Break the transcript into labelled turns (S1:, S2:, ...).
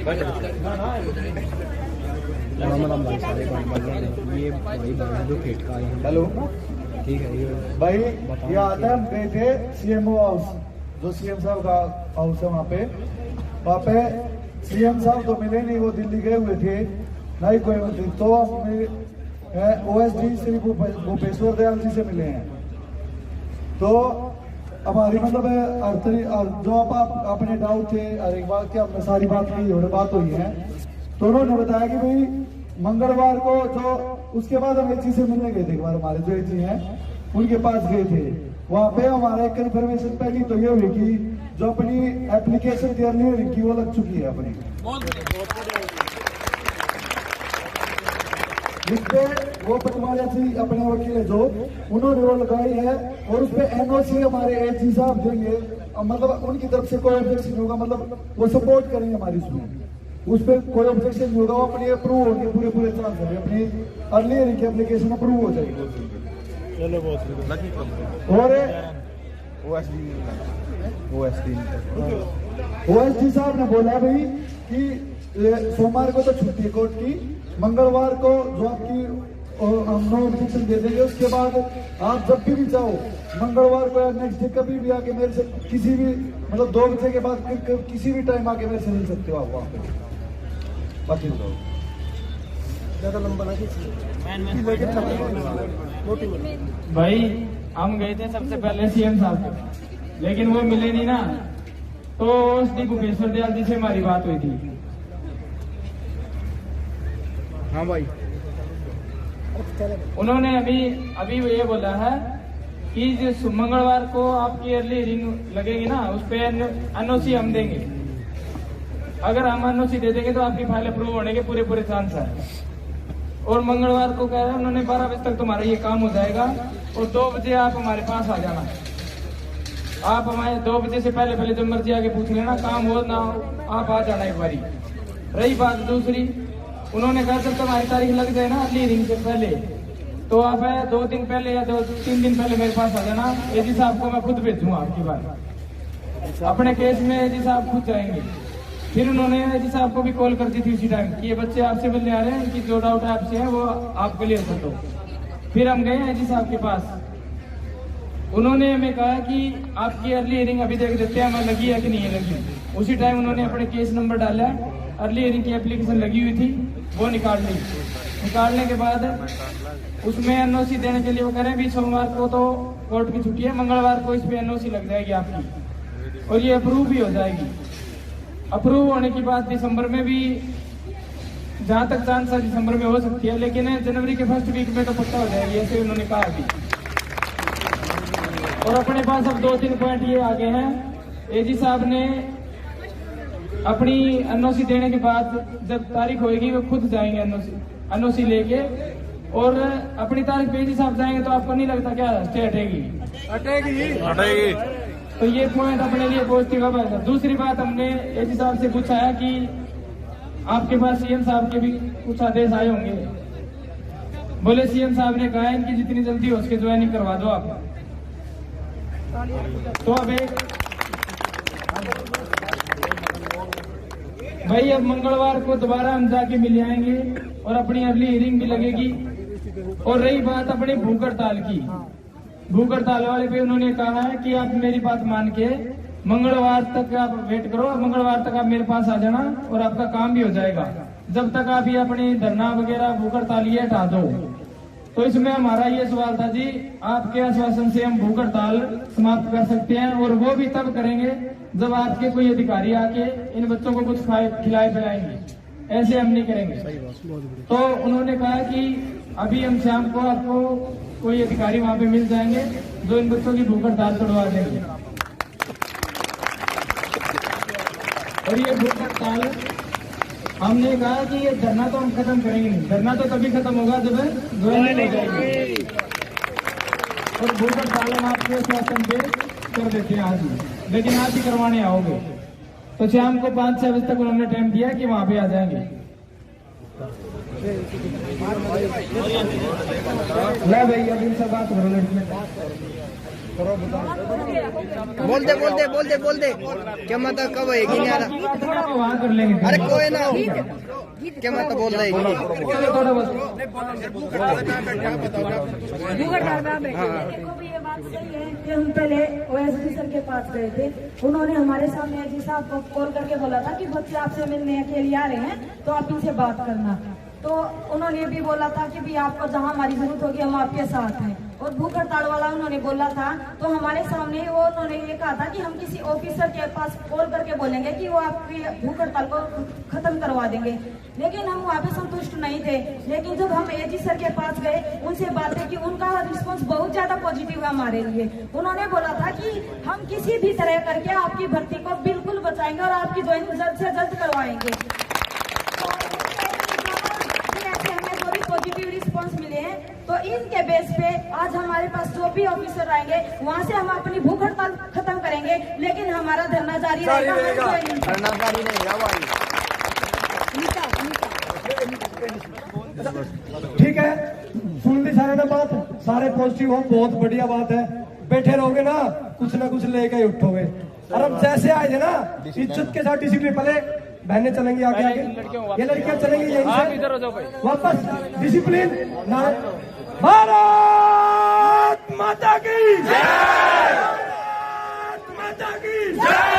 S1: ये भाई जो खेत का है। हेलो ठीक है ये
S2: भाई, ये आता है हम गए थे सीएमओ हाउस, जो सीएम साहब का हाउस है वहाँ पे सीएम साहब तो मिले नहीं, वो दिल्ली गए हुए थे, नहीं कोई थे, तो हम ओएसडी श्री भूपेश्वर दयाल जी से मिले हैं। तो हमारी मतलब जो आप अपने डाउट थे, हर एक बात की हमने सारी बात की और बात हुई है, तो उन्होंने बताया कि भाई मंगलवार को जो उसके बाद हम एजी से मिलने गए थे, एक बार हमारे जो एजी हैं उनके पास गए थे। वहाँ पे हमारा एक इन्फॉर्मेशन पहली तो ये हुई कि जो अपनी एप्लीकेशन थी अर्ली हियरिंग की वो लग चुकी है अपनी, जिसपे वो पटवारी थी अपने वकील जो उन्होंने वो लगाई है, और उस पर एनओसी हमारे एजी साहब देंगे, मतलब उनकी तरफ से कोई ऑब्जेक्शन नहीं होगा, मतलब वो सपोर्ट करेंगे हमारी उसमें, उस पर कोई ऑब्जेक्शन नहीं होगा, वो अपनी अप्रूव होगी, पूरे चांस है अपनी अर्ली हियरिंग की एप्लीकेशन अप्रूव हो जाएगी।
S1: चलो
S2: और ओएसडी साहब ने बोला भाई कि सोमवार को तो छुट्टी है कोर्ट की, मंगलवार को जो आपकी हम नो ऑब्जेक्शन दे देंगे, उसके बाद आप जब भी चाहो मंगलवार को या नेक्स्ट डे कभी भी आके मेरे से किसी भी मतलब 2 बजे के बाद किसी भी टाइम आके मेरे से मिल सकते हो आप वहाँ पे। बाकी
S1: ज्यादा लंबा ना
S3: भाई हम गए थे सबसे पहले सीएम साहब के, लेकिन वो मिले नहीं ना, तो श्री भूपेश्वर दयाल जी से हमारी बात हुई थी।
S1: हाँ भाई,
S3: उन्होंने अभी ये बोला है कि जो मंगलवार को आपकी अर्ली हियरिंग लगेगी ना, उस पे एनओसी हम देंगे, अगर हम एनओसी दे देंगे तो आपकी फाइल अप्रूव होने के पूरे चांस है। और मंगलवार को कह रहे हैं उन्होंने 12 बजे तक तुम्हारा ये काम हो जाएगा, और 2 बजे आप हमारे पास आ जाना। आप हमारे 2 बजे से पहले जब मर्जी आके पूछ लेना, काम हो ना हो आप आ जाना एक बारी। रही बात दूसरी, उन्होंने कहा जब तुम्हारी तारीख लग जाए ना अर्ली हियरिंग से पहले, तो आप 2 दिन पहले या 2-3 दिन पहले मेरे पास आ जाना, एजी साहब को मैं खुद भेजूंगा आपकी बार, अपने केस में एजी साहब खुद जाएंगे। फिर उन्होंने एजी साहब को भी कॉल कर दी थी उसी टाइम कि ये बच्चे आपसे मिलने आ रहे हैं, इनकी जो डाउट है आपसे है वो आप क्लियर कर दो। फिर हम गए एजी साहब के पास, उन्होंने हमें कहा कि आपकी अर्ली हियरिंग अभी देख देते हैं हमें लगी है कि नहीं लगी। उसी टाइम उन्होंने अपने केस नंबर डाला, अर्ली हियरिंग की एप्लीकेशन लगी हुई थी वो निकाल ली। निकालने के बाद उसमें एनओसी देने के लिए वो कह रहे हैं भी सोमवार को तो कोर्ट की छुट्टी है, मंगलवार को इस पे एनओसी लग जाएगी आपकी, और ये अप्रूव भी हो जाएगी। अप्रूव होने की बात दिसंबर में भी, जहां तक चांस है दिसंबर में हो सकती है, लेकिन जनवरी के फर्स्ट वीक में तो पक्का हो जाएगी, ऐसे उन्होंने कहा अभी। और अपने पास अब 2-3 पॉइंट ये आगे हैं, एजी साहब ने अपनी एनओसी देने के बाद जब तारीख होगी वो खुद जाएंगे एनओसी लेके, और अपनी तारीख पे एजी साहब जाएंगे, तो आपको नहीं लगता क्या स्टे हटेगी? तो ये पॉइंट अपने लिए पॉजिटिव है। दूसरी बात, हमने एजी साहब से पूछा है कि आपके पास सीएम साहब के भी कुछ आदेश आए होंगे, बोले सीएम साहब ने कहा इनकी जितनी जल्दी हो सके ज्वाइनिंग करवा दो आप। तो अब भाई अब मंगलवार को दोबारा हम जाके मिल आएंगे और अपनी अर्ली हियरिंग भी लगेगी। और रही बात अपनी भूख हड़ताल की, भूख हड़ताल वाले पे उन्होंने कहा है कि आप मेरी बात मान के मंगलवार तक आप वेट करो, मंगलवार तक आप मेरे पास आ जाना और आपका काम भी हो जाएगा। जब तक आप ये अपनी धरना वगैरह भूख हड़ताल ये हटा दो। तो इसमें हमारा ये सवाल था जी, आपके आश्वासन से हम भूख हड़ताल समाप्त कर सकते हैं, और वो भी तब करेंगे जब आपके कोई अधिकारी आके इन बच्चों को कुछ खिलाए पिलाएंगे, ऐसे हम नहीं करेंगे। तो उन्होंने कहा कि अभी हम शाम को आपको कोई अधिकारी वहां पे मिल जाएंगे जो इन बच्चों की भूख हड़ताल तोड़वा देंगे। और ये भूख हड़ताल हमने कहा कि ये धरना तो हम खत्म करेंगे नहीं, धरना तो तभी खत्म होगा जब ज्वाइनिंग हो जाएगी। और भूख हड़ताल हम आपके शासन पे कर देते हैं आज ही, लेकिन आज ही करवाने आओगे। तो शाम को 5-6 बजे तक उन्होंने टाइम दिया कि वहां पे आ जाएंगे। ला भाई अब इनसे बात करो लड़की।
S2: करो बताओ।
S1: बोल दे क्या मतलब कब है कि नहीं आ रहा?
S3: थोड़ा वहाँ कर लेंगे।
S1: अरे कोई ना क्या मतलब बोल रहे हैं?
S3: थोड़ा बहुत
S4: देखो भी ये बात सही है कि हम पहले ओएसडी सर के पास गए थे। उन्होंने हमारे सामने एजी साहब को कॉल करके बोला था कि बच्चे आपसे मिलने के लिए आ रहे हैं तो आप इनसे बात करना। तो उन्होंने ये भी बोला था कि भी आपको जहां हमारी जरूरत होगी हम आपके साथ हैं। और भूख हड़ताल वाला उन्होंने बोला था तो हमारे सामने वो उन्होंने ये कहा था कि हम किसी ऑफिसर के पास कॉल करके बोलेंगे कि वो आपकी भूख हड़ताल को खत्म करवा देंगे। लेकिन हम वहाँ पे संतुष्ट नहीं थे। लेकिन जब हम एजी सर के पास गए उनसे बातें की, उनका रिस्पॉन्स बहुत ज्यादा पॉजिटिव है हमारे लिए। उन्होंने बोला था कि हम किसी भी तरह करके आपकी भर्ती को बिल्कुल बचाएंगे और आपकी ज्वाइन जल्द से जल्द करवाएंगे। पॉजिटिव रिस्पांस मिले हैं तो इनके बेस पे आज हमारे पास जो भी ऑफिसर आएंगे वहाँ से हम अपनी भूख हड़ताल खत्म करेंगे, लेकिन हमारा धरना जारी रहेगा।
S2: ठीक है, सुन ली सारे ना बात, सारे पॉजिटिव हो, बहुत बढ़िया बात है। बैठे रहोगे ना कुछ लेके ही उठोगे। और अब जैसे आए थे ना इज्जत के साथ डिसिप्लिन, पहले बहनें चलेंगी आगे आगे, ये लड़कियां चलेंगी यहीं से,
S3: इधर हो जाओ भाई।
S2: वापस डिसिप्लिन ना। भारत माता की जय, भारत माता की जय।